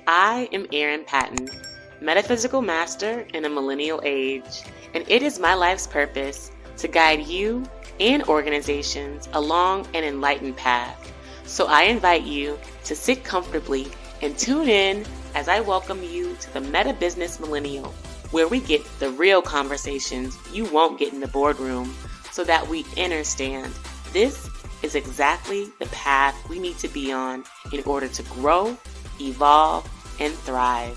I am Erin Patton, metaphysical master in a millennial age, and it is my life's purpose to guide you and organizations along an enlightened path. So I invite you to sit comfortably and tune in as I welcome you to the Meta Business Millennial, where we get the real conversations you won't get in the boardroom so that we understand this is exactly the path we need to be on in order to grow, evolve, and thrive.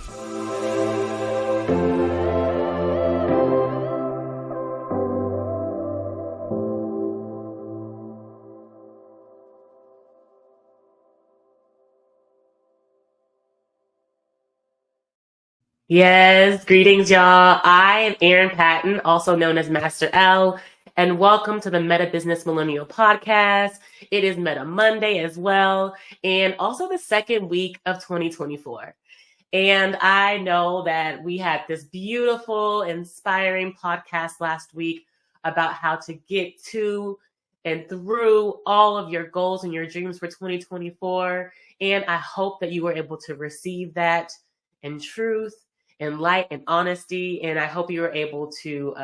Yes, greetings, y'all. I am Erin Patton, also known as Master L, and welcome to the Meta Business Millennial Podcast. It is Meta Monday as well, and also the second week of 2024. And I know that we had this beautiful, inspiring podcast last week about how to get to and through all of your goals and your dreams for 2024. And I hope that you were able to receive that in truth, in light, and honesty. And I hope you were able to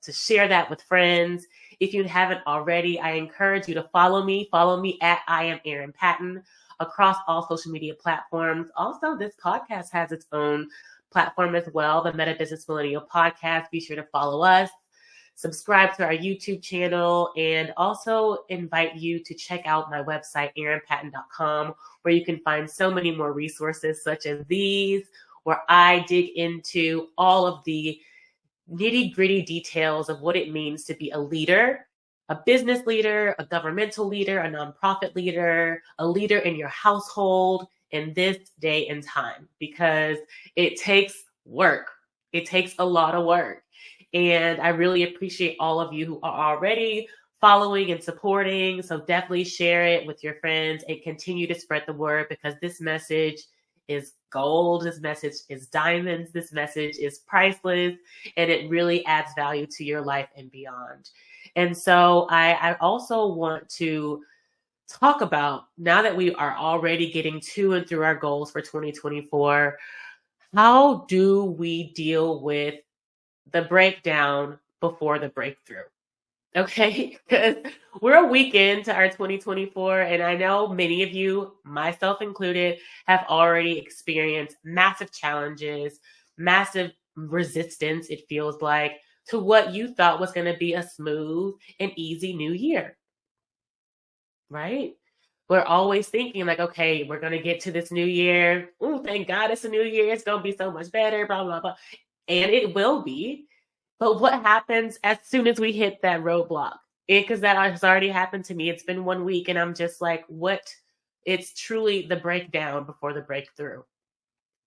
share that with friends. If you haven't already, I encourage you to follow me. Follow me at I am Erin Patton across all social media platforms. Also, this podcast has its own platform as well, the Meta Business Millennial Podcast. Be sure to follow us, subscribe to our YouTube channel, and also invite you to check out my website, erinpatton.com, where you can find so many more resources such as these, where I dig into all of the nitty-gritty details of what it means to be a leader, a business leader, a governmental leader, a nonprofit leader, a leader in your household in this day and time, because it takes work. It takes a lot of work. And I really appreciate all of you who are already following and supporting. So definitely share it with your friends and continue to spread the word, because this message is gold. This message is diamonds. This message is priceless, and it really adds value to your life and beyond. And so I also want to talk about, now that we are already getting to and through our goals for 2024, how do we deal with the breakdown before the breakthrough? Okay, because we're a week into our 2024, and I know many of you, myself included, have already experienced massive challenges, massive resistance, it feels like, to what you thought was going to be a smooth and easy new year, right? We're always thinking like, okay, we're going to get to this new year. Oh, thank God it's a new year. It's going to be so much better, blah, blah, blah. And it will be. But what happens as soon as we hit that roadblock? Because that has already happened to me. It's been 1 week and I'm just like, what? It's truly the breakdown before the breakthrough.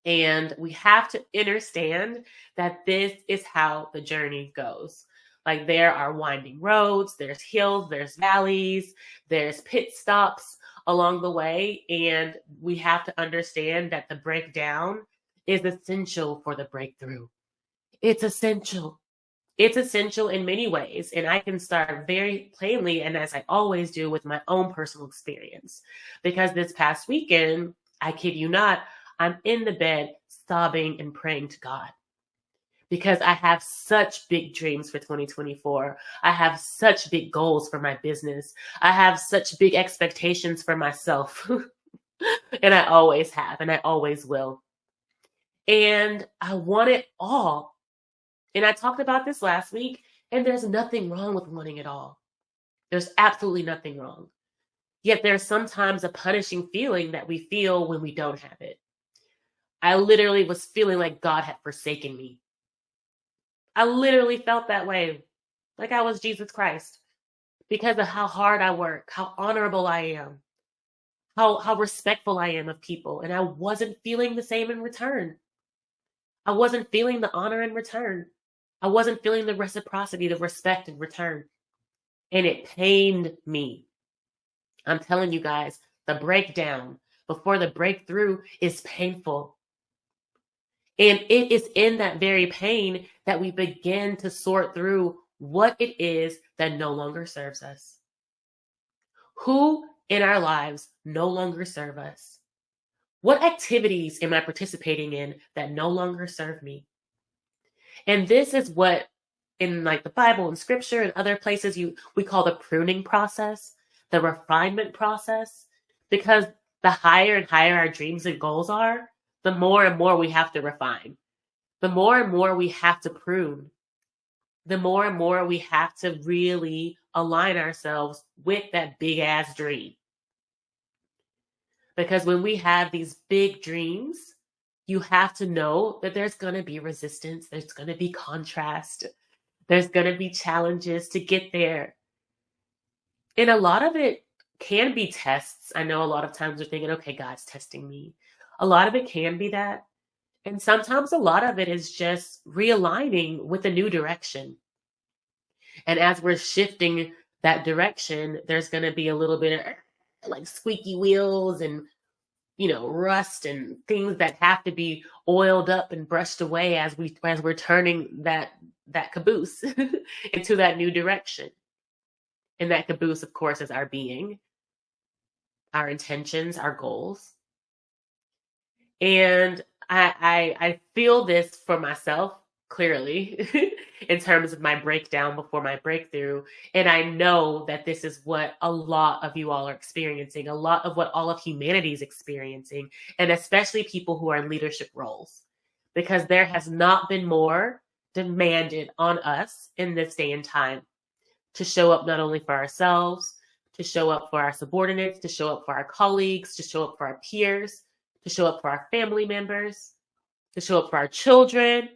And we have to understand that this is how the journey goes. Like, there are winding roads, there's hills, there's valleys, there's pit stops along the way. And we have to understand that the breakdown is essential for the breakthrough. It's essential. It's essential in many ways. And I can start very plainly, and as I always do, with my own personal experience. Because this past weekend, I kid you not, I'm in the bed sobbing and praying to God, because I have such big dreams for 2024. I have such big goals for my business. I have such big expectations for myself. And I always have, and I always will. And I want it all. And I talked about this last week, and there's nothing wrong with wanting it all. There's absolutely nothing wrong. Yet there's sometimes a punishing feeling that we feel when we don't have it. I literally was feeling like God had forsaken me. I literally felt that way, like I was Jesus Christ, because of how hard I work, how honorable I am, how respectful I am of people. And I wasn't feeling the same in return. I wasn't feeling the honor in return. I wasn't feeling the reciprocity, the respect in return. And it pained me. I'm telling you guys, the breakdown before the breakthrough is painful. And it is in that very pain that we begin to sort through what it is that no longer serves us. Who in our lives no longer serve us? What activities am I participating in that no longer serve me? And this is what in like the Bible and scripture and other places we call the pruning process, the refinement process, because the higher and higher our dreams and goals are, the more and more we have to refine. The more and more we have to prune. The more and more we have to really align ourselves with that big ass dream. Because when we have these big dreams, you have to know that there's going to be resistance, there's going to be contrast, there's going to be challenges to get there. And a lot of it can be tests. I know a lot of times we're thinking, okay, God's testing me. A lot of it can be that. And sometimes a lot of it is just realigning with a new direction. And as we're shifting that direction, there's going to be a little bit of like squeaky wheels and rust and things that have to be oiled up and brushed away as we're turning that caboose into that new direction. And that caboose, of course, is our being, our intentions, our goals. And I feel this for myself clearly in terms of my breakdown before my breakthrough. And I know that this is what a lot of you all are experiencing, a lot of what all of humanity is experiencing, and especially people who are in leadership roles, because there has not been more demanded on us in this day and time to show up not only for ourselves, to show up for our subordinates, to show up for our colleagues, to show up for our peers, to show up for our family members, to show up for our children.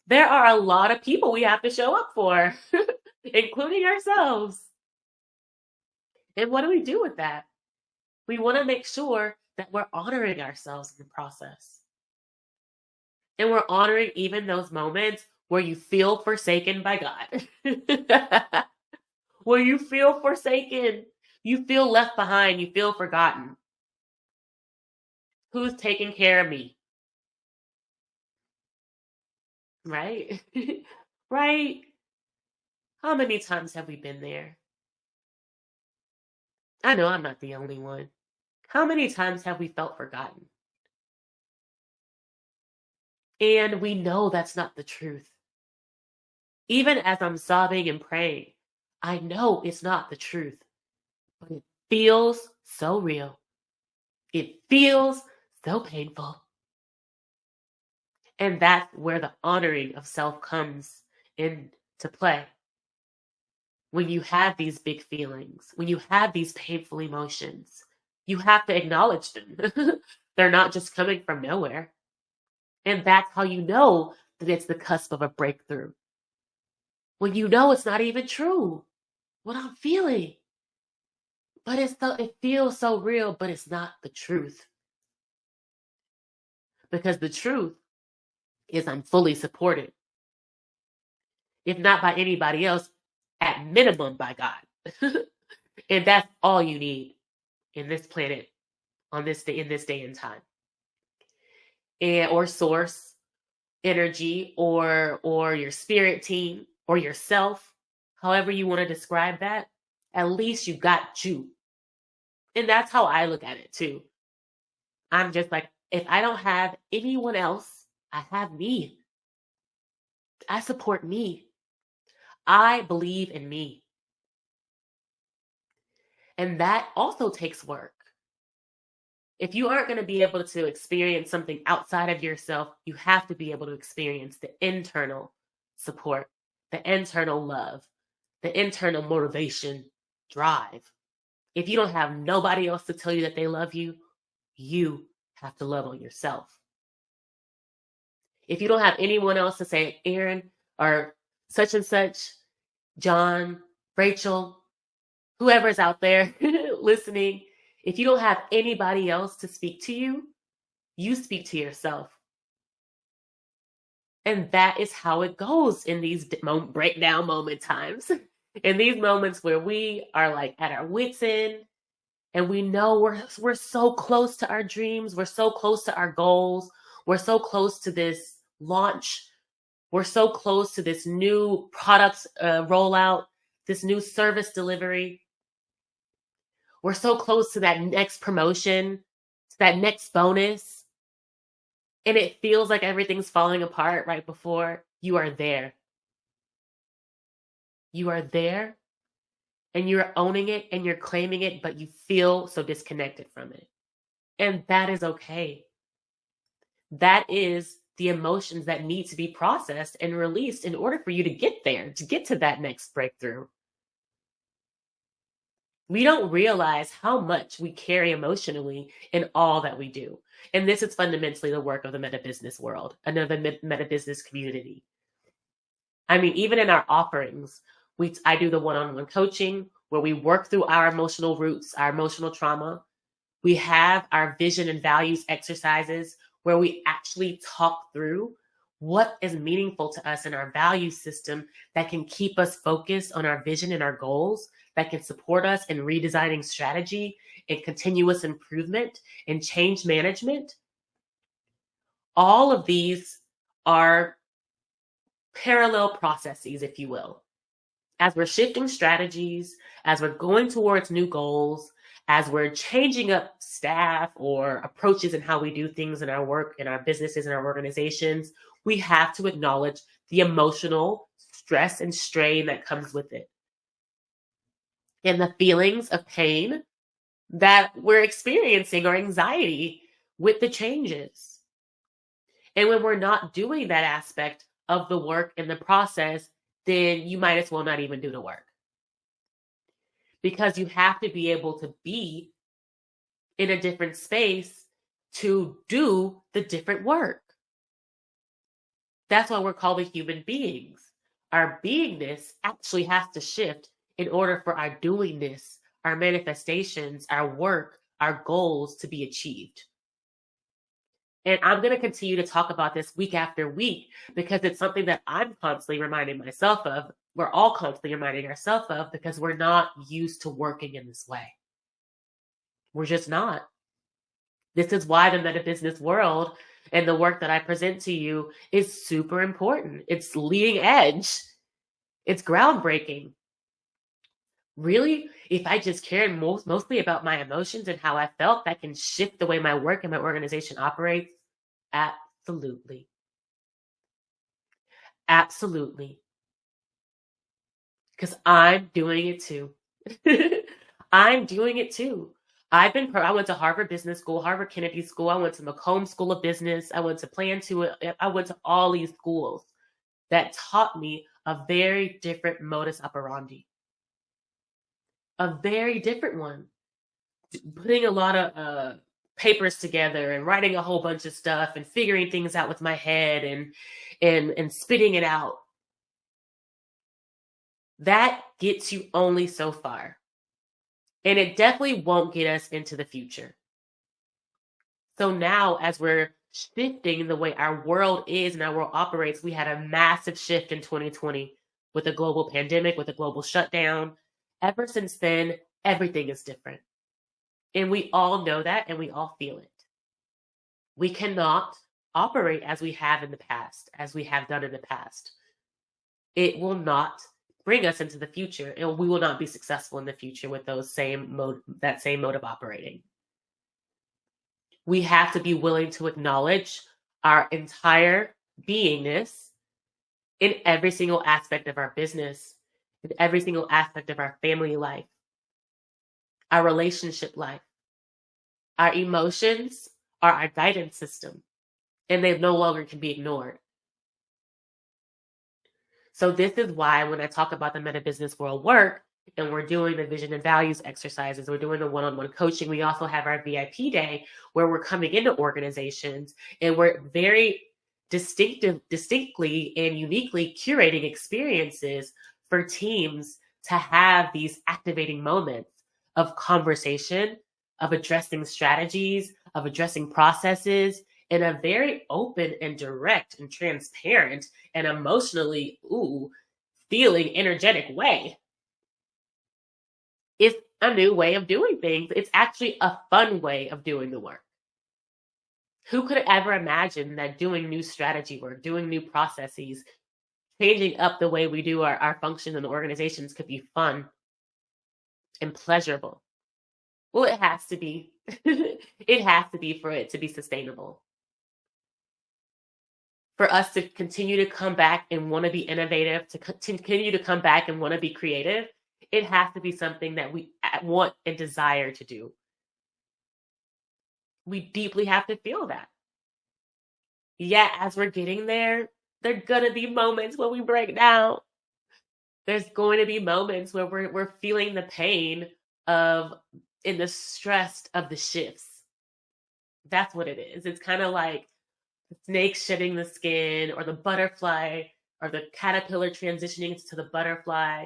There are a lot of people we have to show up for, including ourselves. And what do we do with that? We want to make sure that we're honoring ourselves in the process. And we're honoring even those moments where you feel forsaken by God. Where you feel forsaken, you feel left behind, you feel forgotten. Who's taking care of me? Right? Right? How many times have we been there? I know I'm not the only one. How many times have we felt forgotten? And we know that's not the truth. Even as I'm sobbing and praying, I know it's not the truth, but it feels so real. It feels so painful. And that's where the honoring of self comes into play. When you have these big feelings, when you have these painful emotions, you have to acknowledge them. They're not just coming from nowhere. And that's how you know that it's the cusp of a breakthrough. When you know it's not even true, what I'm feeling. But it feels so real, but it's not the truth. Because the truth is I'm fully supported. If not by anybody else, at minimum by God. And that's all you need in this planet, on this day, in this day and time. Or source, energy, or your spirit team, or yourself, however you want to describe that, at least you got you. And that's how I look at it too. I'm just like, if I don't have anyone else, I have me. I support me. I believe in me. And that also takes work. If you aren't going to be able to experience something outside of yourself, you have to be able to experience the internal support, the internal love, the internal motivation, drive. If you don't have nobody else to tell you that they love you, you have to love on yourself. If you don't have anyone else to say, Aaron, or such and such, John, Rachel, whoever's out there listening, if you don't have anybody else to speak to you, you speak to yourself. And that is how it goes in these breakdown moment times. In these moments where we are like at our wits' end, and we know we're so close to our dreams, we're so close to our goals, we're so close to this launch, we're so close to this new product rollout, this new service delivery. We're so close to that next promotion, that next bonus, and it feels like everything's falling apart right before, you are there. You are there and you're owning it and you're claiming it, but you feel so disconnected from it. And that is okay. That is the emotions that need to be processed and released in order for you to get there, to get to that next breakthrough. We don't realize how much we carry emotionally in all that we do. And this is fundamentally the work of the meta business world, another meta business community. I mean, even in our offerings, I do the one-on-one coaching where we work through our emotional roots, our emotional trauma. We have our vision and values exercises where we actually talk through what is meaningful to us in our value system that can keep us focused on our vision and our goals, that can support us in redesigning strategy and continuous improvement and change management. All of these are parallel processes, if you will. As we're shifting strategies, as we're going towards new goals, as we're changing up staff or approaches in how we do things in our work, in our businesses, in our organizations, we have to acknowledge the emotional stress and strain that comes with it. And the feelings of pain that we're experiencing or anxiety with the changes. And when we're not doing that aspect of the work and the process, then you might as well not even do the work. Because you have to be able to be in a different space to do the different work. That's why we're called human beings. Our beingness actually has to shift in order for our doingness, our manifestations, our work, our goals to be achieved. And I'm going to continue to talk about this week after week because it's something that I'm constantly reminding myself of. We're all constantly reminding ourselves of because we're not used to working in this way. We're just not. This is why the meta business world and the work that I present to you is super important. It's leading edge. It's groundbreaking. Really, if I just cared mostly about my emotions and how I felt, that can shift the way my work and my organization operates? Absolutely. Absolutely. Because I'm doing it too. I'm doing it too. I went to Harvard Business School, Harvard Kennedy School. I went to Macomb School of Business. I went to I went to all these schools that taught me a very different modus operandi. A very different one. Putting a lot of papers together and writing a whole bunch of stuff and figuring things out with my head and spitting it out. That gets you only so far. And it definitely won't get us into the future. So now, as we're shifting the way our world is and our world operates, we had a massive shift in 2020 with a global pandemic, with a global shutdown. Ever since then, everything is different. And we all know that and we all feel it. We cannot operate as we have in the past, as we have done in the past. It will not bring us into the future, and we will not be successful in the future with that same mode of operating. We have to be willing to acknowledge our entire beingness in every single aspect of our business, in every single aspect of our family life, our relationship life. Our emotions are our guidance system, and they no longer can be ignored. So this is why when I talk about the meta business world work, and we're doing the vision and values exercises, we're doing the one-on-one coaching, we also have our VIP day where we're coming into organizations and we're very distinctly and uniquely curating experiences for teams to have these activating moments of conversation, of addressing strategies, of addressing processes in a very open and direct and transparent and emotionally, feeling energetic way. It's a new way of doing things. It's actually a fun way of doing the work. Who could ever imagine that doing new strategy work, doing new processes, changing up the way we do our functions and organizations could be fun and pleasurable? Well, it has to be. It has to be for it to be sustainable. For us to continue to come back and want to be innovative, to continue to come back and want to be creative, it has to be something that we want and desire to do. We deeply have to feel that. Yeah, as we're getting there, there are gonna be moments when we break down. There's going to be moments where we're feeling the pain of in the stress of the shifts. That's what it is. It's kind of like the snake shedding the skin or the butterfly or the caterpillar transitioning to the butterfly.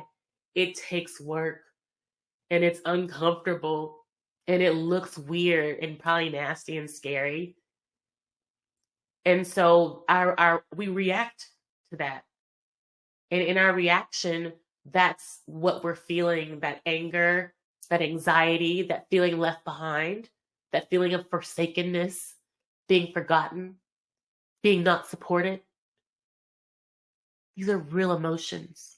It takes work and it's uncomfortable and it looks weird and probably nasty and scary. And so our we react to that. And in our reaction, that's what we're feeling, that anger, that anxiety, that feeling left behind, that feeling of forsakenness, being forgotten, being not supported. These are real emotions.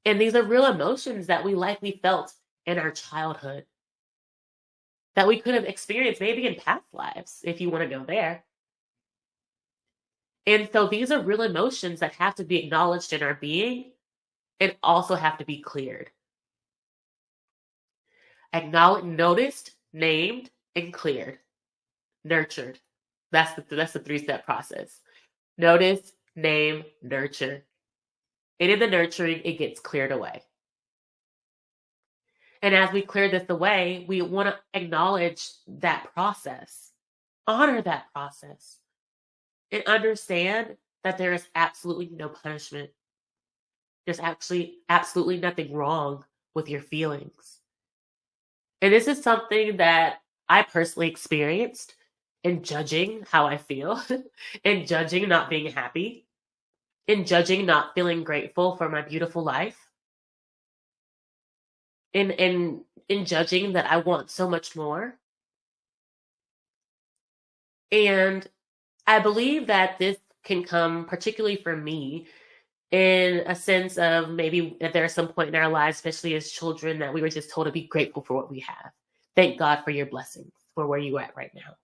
And these are real emotions that we likely felt in our childhood, that we could have experienced maybe in past lives, if you want to go there. And so these are real emotions that have to be acknowledged in our being and also have to be cleared. Acknowledged, noticed, named, and cleared. Nurtured. That's the three-step process. Notice, name, nurture. And in the nurturing, it gets cleared away. And as we clear this away, we want to acknowledge that process, honor that process, and understand that there is absolutely no punishment. There's actually absolutely nothing wrong with your feelings. And this is something that I personally experienced in judging how I feel, in judging not being happy, in judging not feeling grateful for my beautiful life, in judging that I want so much more. And I believe that this can come, particularly for me, in a sense of maybe at there some point in our lives, especially as children, that we were just told to be grateful for what we have. Thank God for your blessings, for where you at right now.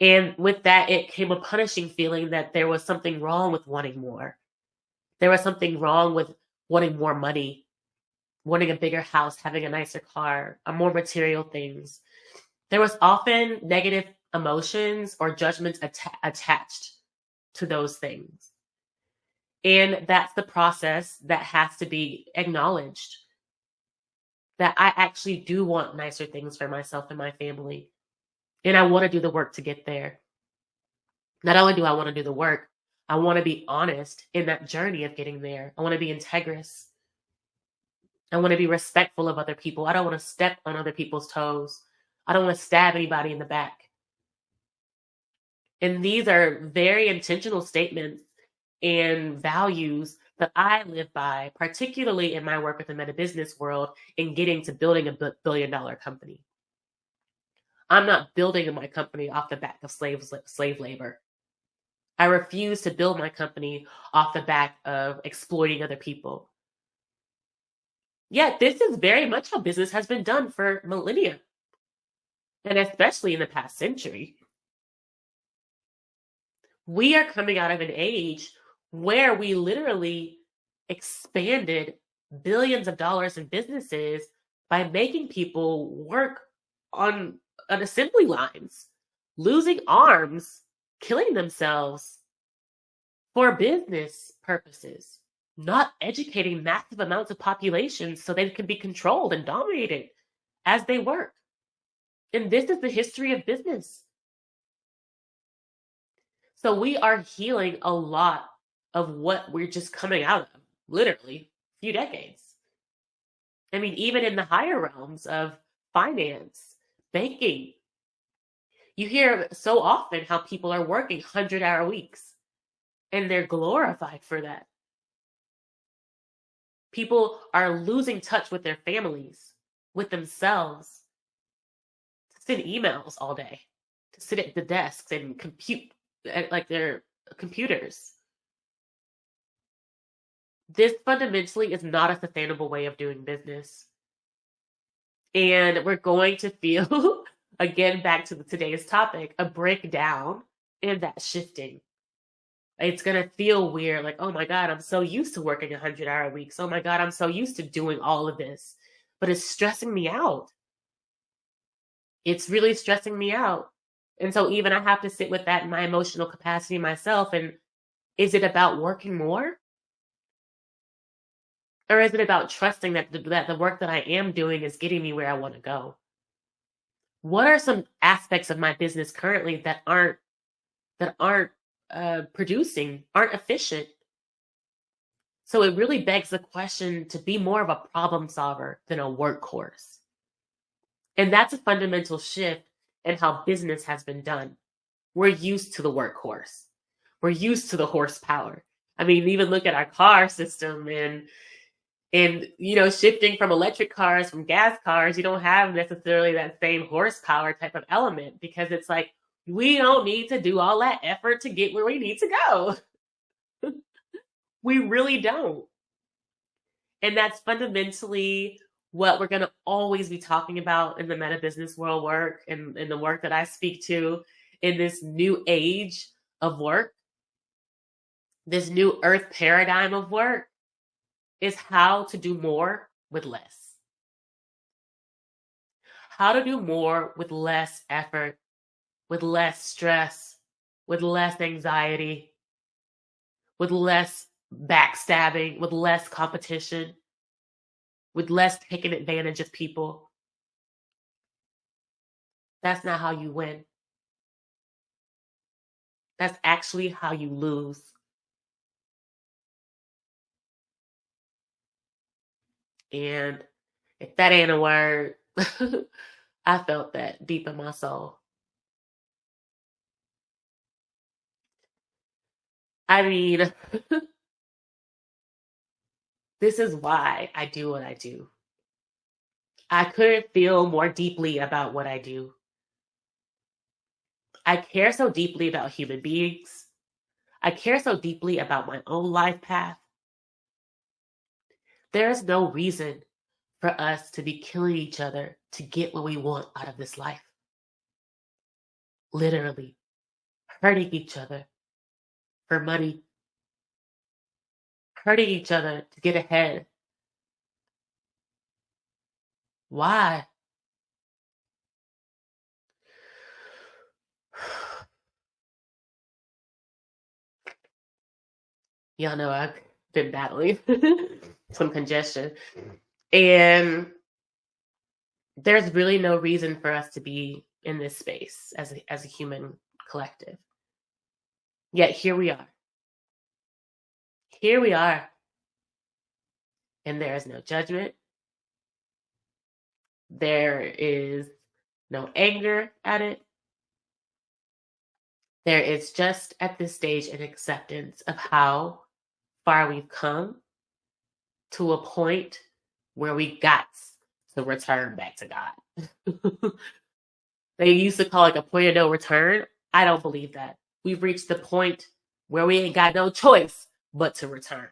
And with that, it came a punishing feeling that there was something wrong with wanting more. There was something wrong with wanting more money, wanting a bigger house, having a nicer car, more material things. There was often negative emotions or judgments attached to those things. And that's the process that has to be acknowledged, that I actually do want nicer things for myself and my family. And I want to do the work to get there. Not only do I want to do the work, I want to be honest in that journey of getting there. I want to be integrous. I want to be respectful of other people. I don't want to step on other people's toes. I don't want to stab anybody in the back. And these are very intentional statements and values that I live by, particularly in my work with the meta business world in getting to building a billion-dollar company. I'm not building my company off the back of slave labor. I refuse to build my company off the back of exploiting other people. Yet this is very much how business has been done for millennia, and especially in the past century. We are coming out of an age where we literally expanded billions of dollars in businesses by making people work on assembly lines, losing arms, killing themselves for business purposes, not educating massive amounts of populations so they can be controlled and dominated as they work. And this is the history of business. So we are healing a lot of what we're just coming out of, literally, a few decades. I mean, even in the higher realms of finance, banking, you hear so often how people are working 100-hour weeks and they're glorified for that. People are losing touch with their families, with themselves, to send emails all day, to sit at the desks and compute like their computers. This fundamentally is not a sustainable way of doing business. And we're going to feel, again, back to today's topic, a breakdown in that shifting. It's going to feel weird, like, oh my God, I'm so used to working 100-hour weeks. Oh my God, I'm so used to doing all of this. But it's stressing me out. It's really stressing me out. And so even I have to sit with that in my emotional capacity myself. And is it about working more? Or is it about trusting that the work that I am doing is getting me where I want to go? What are some aspects of my business currently that aren't producing, aren't efficient? So it really begs the question to be more of a problem solver than a workhorse. And that's a fundamental shift in how business has been done. We're used to the workhorse. We're used to the horsepower. I mean, even look at our car system and shifting from electric cars, from gas cars, you don't have necessarily that same horsepower type of element, because it's like, we don't need to do all that effort to get where we need to go. We really don't. And that's fundamentally what we're going to always be talking about in the meta business world work, and in the work that I speak to in this new age of work, this new earth paradigm of work, is how to do more with less. How to do more with less effort, with less stress, with less anxiety, with less backstabbing, with less competition, with less taking advantage of people. That's not how you win. That's actually how you lose. And if that ain't a word, I felt that deep in my soul. I mean, this is why I do what I do. I couldn't feel more deeply about what I do. I care so deeply about human beings. I care so deeply about my own life path. There is no reason for us to be killing each other to get what we want out of this life. Literally, hurting each other for money, hurting each other to get ahead. Why? Y'all know I've been battling some congestion. And there's really no reason for us to be in this space as a human collective. Yet here we are. Here we are. And there is no judgment. There is no anger at it. There is just at this stage an acceptance of how far we've come, to a point where we got to return back to God. They used to call it a point of no return. I don't believe that. We've reached the point where we ain't got no choice but to return.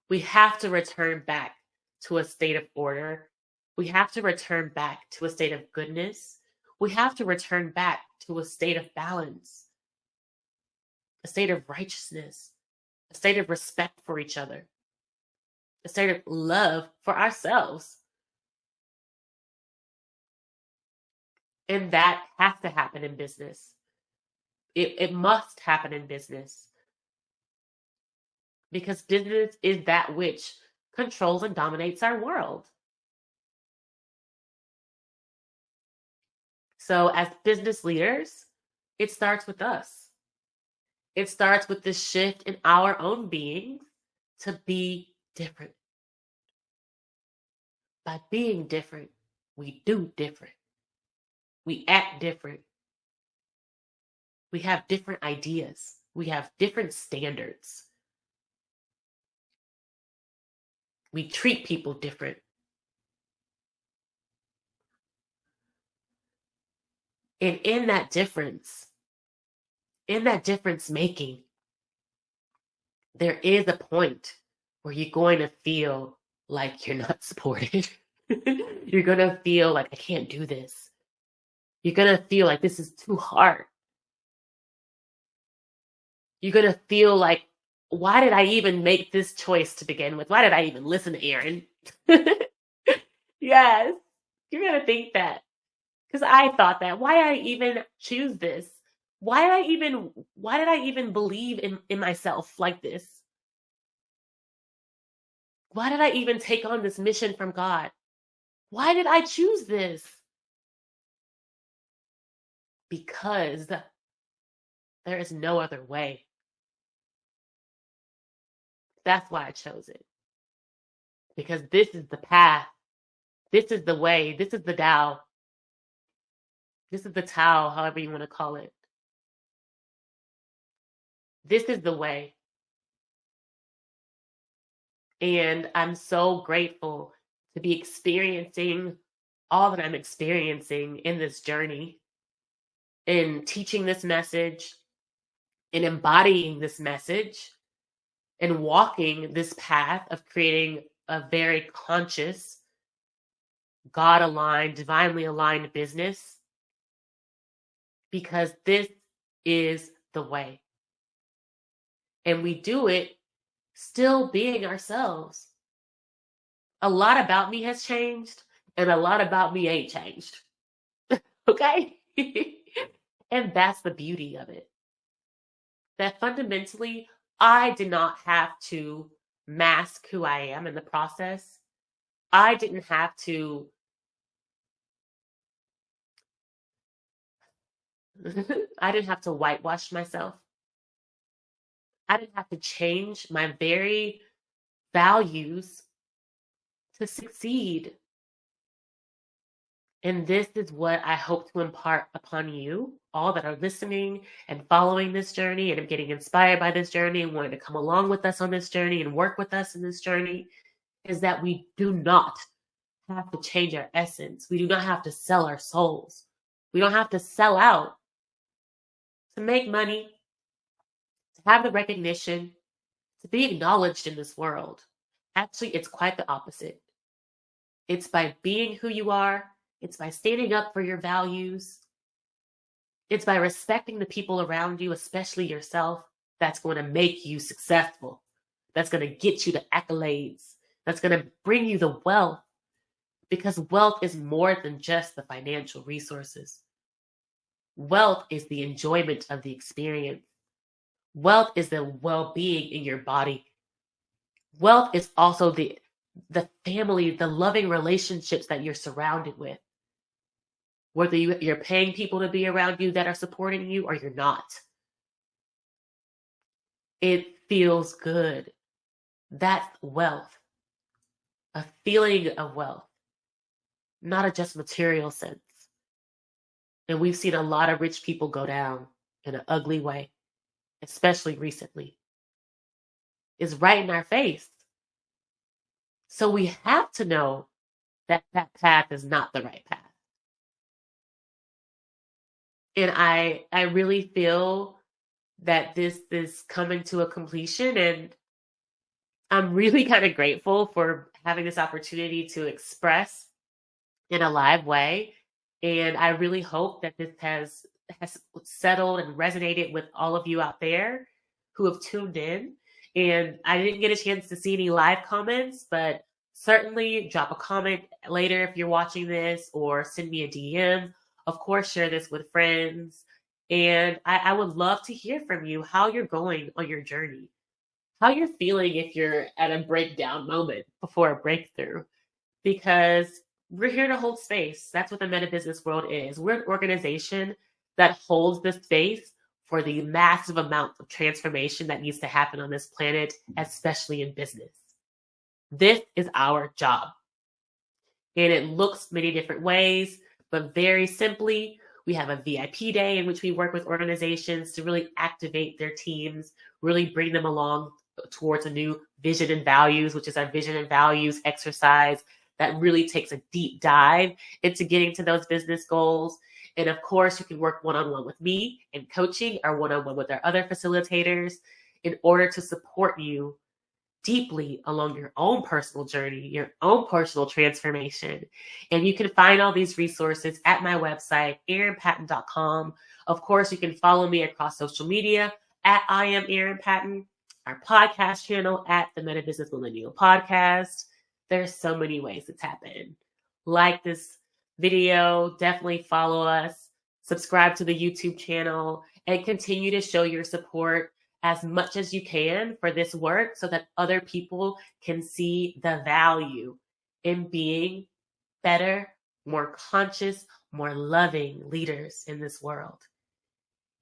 We have to return back to a state of order. We have to return back to a state of goodness. We have to return back to a state of balance, a state of righteousness, a state of respect for each other, a state of love for ourselves. And that has to happen in business. It must happen in business. Because business is that which controls and dominates our world. So as business leaders, it starts with us. It starts with this shift in our own being to be different. By being different, we do different. We act different. We have different ideas. We have different standards. We treat people different. And in that difference making, there is a point where you're going to feel like you're not supported. You're going to feel like, I can't do this. You're going to feel like this is too hard. You're going to feel like, why did I even make this choice to begin with? Why did I even listen to Aaron? Yes, you're going to think that. Because I thought that. Why did I even choose this? Why did I even believe in myself like this? Why did I even take on this mission from God? Why did I choose this? Because there is no other way. That's why I chose it. Because this is the path. This is the way. This is the Tao. This is the Tao, however you want to call it. This is the way. And I'm so grateful to be experiencing all that I'm experiencing in this journey, in teaching this message, in embodying this message, and walking this path of creating a very conscious, God aligned, divinely aligned business, because this is the way. And we do it still being ourselves. A lot about me has changed, and a lot about me ain't changed. Okay? And that's the beauty of it. That fundamentally, I did not have to mask who I am in the process. I didn't have to I didn't have to whitewash myself. I didn't have to change my very values to succeed. And this is what I hope to impart upon you, all that are listening and following this journey and getting inspired by this journey and wanting to come along with us on this journey and work with us in this journey, is that we do not have to change our essence. We do not have to sell our souls. We don't have to sell out to make money, to have the recognition, to be acknowledged in this world. Actually, it's quite the opposite. It's by being who you are. It's by standing up for your values. It's by respecting the people around you, especially yourself, that's going to make you successful. That's going to get you the accolades. That's going to bring you the wealth. Because wealth is more than just the financial resources. Wealth is the enjoyment of the experience. Wealth is the well-being in your body. Wealth is also the family, the loving relationships that you're surrounded with. Whether you're paying people to be around you that are supporting you or you're not. It feels good. That's wealth. A feeling of wealth. Not a just material sense. And we've seen a lot of rich people go down in an ugly way, especially recently. It's right in our face. So we have to know that that path is not the right path. And I really feel that this is coming to a completion, and I'm really kind of grateful for having this opportunity to express in a live way. And I really hope that this has settled and resonated with all of you out there who have tuned in. And I didn't get a chance to see any live comments, but certainly drop a comment later if you're watching this, or send me a DM. Of course, share this with friends. And I would love to hear from you how you're going on your journey, how you're feeling if you're at a breakdown moment before a breakthrough, because we're here to hold space. That's what the meta business world is. We're an organization that holds the space for the massive amount of transformation that needs to happen on this planet, especially in business. This is our job. And it looks many different ways, but very simply, we have a VIP day in which we work with organizations to really activate their teams, really bring them along towards a new vision and values, which is our vision and values exercise that really takes a deep dive into getting to those business goals. And of course, you can work one-on-one with me in coaching or one-on-one with our other facilitators in order to support you deeply along your own personal journey, your own personal transformation. And you can find all these resources at my website, erinpatton.com. Of course, you can follow me across social media at I am Erin Patton, our podcast channel at the Meta Business Millennial Podcast. There's so many ways to tap in. Like this video, definitely follow us, subscribe to the YouTube channel, and continue to show your support as much as you can for this work so that other people can see the value in being better, more conscious, more loving leaders in this world.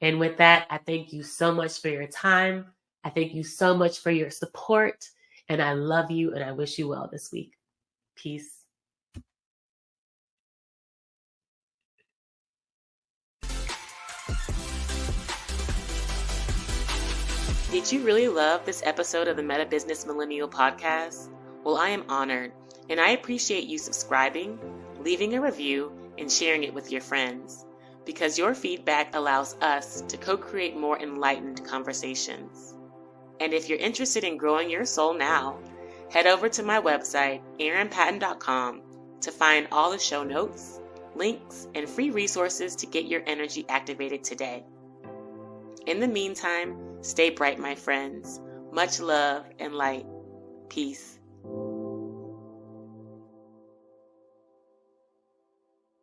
And with that, I thank you so much for your time. I thank you so much for your support. And I love you and I wish you well this week. Peace. Did you really love this episode of the Meta Business Millennial Podcast? Well, I am honored, and I appreciate you subscribing, leaving a review, and sharing it with your friends, because your feedback allows us to co-create more enlightened conversations. And if you're interested in growing your soul now, head over to my website, erinpatton.com, to find all the show notes, links, and free resources to get your energy activated today. In the meantime, stay bright, my friends. Much love and light. Peace.